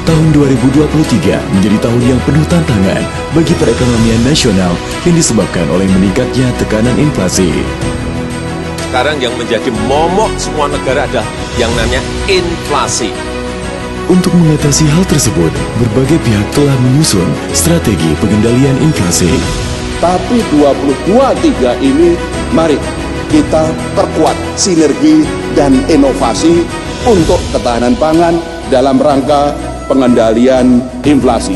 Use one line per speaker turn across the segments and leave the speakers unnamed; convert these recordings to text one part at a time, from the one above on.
Tahun 2023 menjadi tahun yang penuh tantangan bagi perekonomian nasional yang disebabkan oleh meningkatnya tekanan inflasi.
Sekarang yang menjadi momok semua negara adalah yang namanya inflasi.
Untuk mengatasi hal tersebut, berbagai pihak telah menyusun strategi pengendalian inflasi.
Tapi 2023 ini, mari kita perkuat sinergi dan inovasi untuk ketahanan pangan dalam rangka pengendalian inflasi.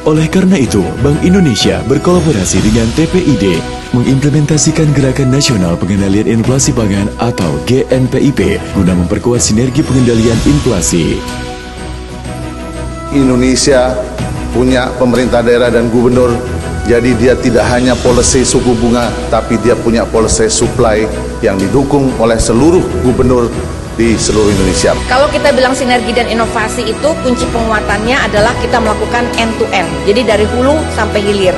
Oleh karena itu, Bank Indonesia berkolaborasi dengan TPID mengimplementasikan Gerakan Nasional Pengendalian Inflasi Pangan atau GNPIP guna memperkuat sinergi pengendalian inflasi.
Indonesia punya pemerintah daerah dan gubernur, jadi dia tidak hanya policy suku bunga, tapi dia punya policy supply yang didukung oleh seluruh gubernur di seluruh Indonesia.
Kalau kita bilang sinergi dan inovasi itu kunci penguatannya adalah kita melakukan end-to-end, jadi dari hulu sampai hilir.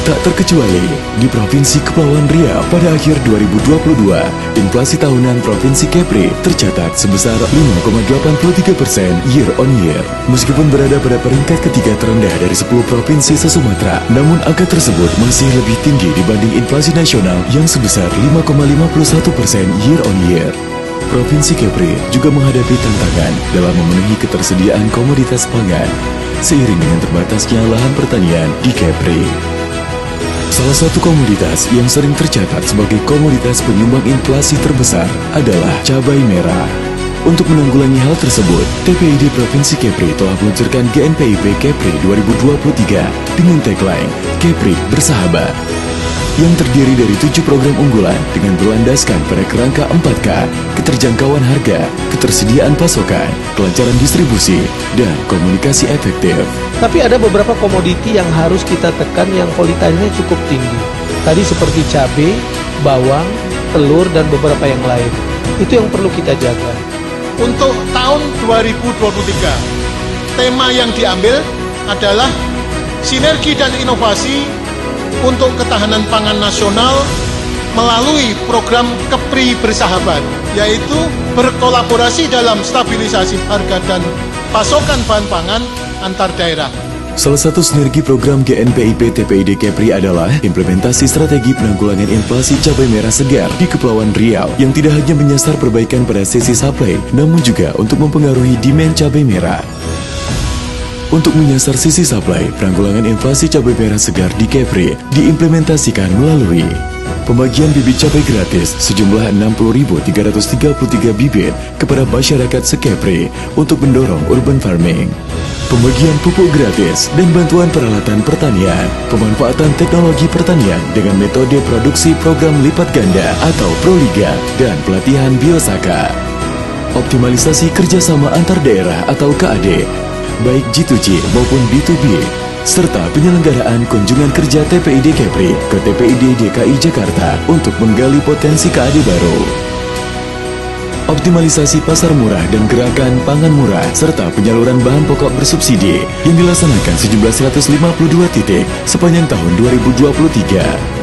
Tak terkecuali di Provinsi Kepulauan Riau pada akhir 2022, inflasi tahunan Provinsi Kepri tercatat sebesar 5,83% year on year. Meskipun berada pada peringkat ketiga terendah dari 10 provinsi se-Sumatera, namun angka tersebut masih lebih tinggi dibanding inflasi nasional yang sebesar 5,51% year on year. Provinsi Kepri juga menghadapi tantangan dalam memenuhi ketersediaan komoditas pangan seiring dengan terbatasnya lahan pertanian di Kepri. Salah satu komoditas yang sering tercatat sebagai komoditas penyumbang inflasi terbesar adalah cabai merah. Untuk menanggulangi hal tersebut, TPID Provinsi Kepri telah meluncurkan GNPIP Kepri 2023 dengan tagline Kepri Bersahabat, yang terdiri dari 7 program unggulan dengan berlandaskan pada kerangka 4K, keterjangkauan harga, ketersediaan pasokan, kelancaran distribusi, dan komunikasi efektif.
Tapi ada beberapa komoditi yang harus kita tekan yang volatilnya cukup tinggi. Tadi seperti cabai, bawang, telur, dan beberapa yang lain. Itu yang perlu kita jaga.
Untuk tahun 2023, tema yang diambil adalah sinergi dan inovasi untuk ketahanan pangan nasional melalui program Kepri Bersahabat, yaitu berkolaborasi dalam stabilisasi harga dan pasokan bahan pangan antar daerah.
Salah satu sinergi program GNPIP TPID Kepri adalah implementasi strategi penanggulangan inflasi cabai merah segar di Kepulauan Riau yang tidak hanya menyasar perbaikan pada sisi supply, namun juga untuk mempengaruhi demand cabai merah. Untuk menyasar sisi supply, penanggulangan inflasi cabai merah segar di Kepri diimplementasikan melalui pembagian bibit cabai gratis sejumlah 60.333 bibit kepada masyarakat se-Kepri untuk mendorong urban farming, pembagian pupuk gratis dan bantuan peralatan pertanian, pemanfaatan teknologi pertanian dengan metode produksi program lipat ganda atau Proliga, dan pelatihan biosaka, optimalisasi kerjasama antar daerah atau KAD, baik G2G maupun B2B, serta penyelenggaraan kunjungan kerja TPID Kepri ke TPID DKI Jakarta untuk menggali potensi KAD baru. Optimalisasi pasar murah dan gerakan pangan murah serta penyaluran bahan pokok bersubsidi yang dilaksanakan sejumlah 152 titik sepanjang tahun 2023.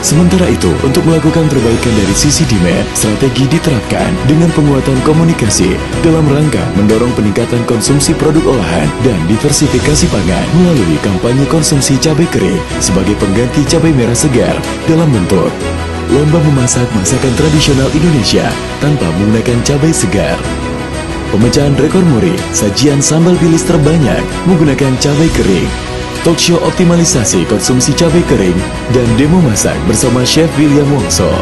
Sementara itu, untuk melakukan perbaikan dari sisi demand, strategi diterapkan dengan penguatan komunikasi dalam rangka mendorong peningkatan konsumsi produk olahan dan diversifikasi pangan melalui kampanye konsumsi cabai kering sebagai pengganti cabai merah segar dalam bentuk lomba memasak masakan tradisional Indonesia tanpa menggunakan cabai segar, pemecahan rekor muri, sajian sambal bilis terbanyak menggunakan cabai kering, talk show optimalisasi konsumsi cabai kering, dan demo masak bersama Chef William Wongso.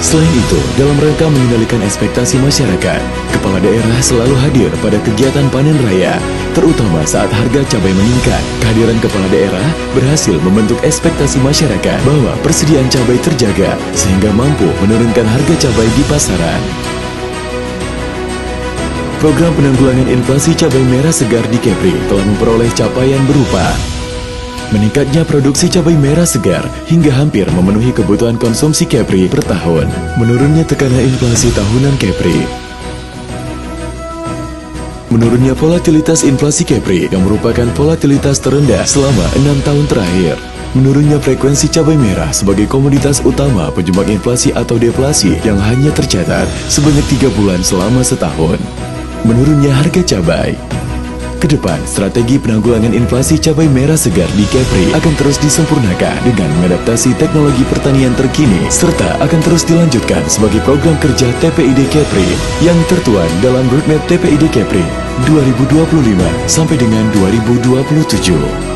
Selain itu, dalam rangka mengendalikan ekspektasi masyarakat, kepala daerah selalu hadir pada kegiatan panen raya, terutama saat harga cabai meningkat. Kehadiran kepala daerah berhasil membentuk ekspektasi masyarakat bahwa persediaan cabai terjaga sehingga mampu menurunkan harga cabai di pasaran. Program penanggulangan inflasi cabai merah segar di Kepri telah memperoleh capaian berupa meningkatnya produksi cabai merah segar hingga hampir memenuhi kebutuhan konsumsi Kepri per tahun, menurunnya tekanan inflasi tahunan Kepri, menurunnya volatilitas inflasi Kepri yang merupakan volatilitas terendah selama 6 tahun terakhir, menurunnya frekuensi cabai merah sebagai komoditas utama penyumbang inflasi atau deflasi yang hanya tercatat sebanyak 3 bulan selama setahun. menurunnya harga cabai. Kedepan, strategi penanggulangan inflasi cabai merah segar di Kepri akan terus disempurnakan dengan mengadaptasi teknologi pertanian terkini serta akan terus dilanjutkan sebagai program kerja TPID Kepri yang tertuang dalam Roadmap TPID Kepri 2025 sampai dengan 2027.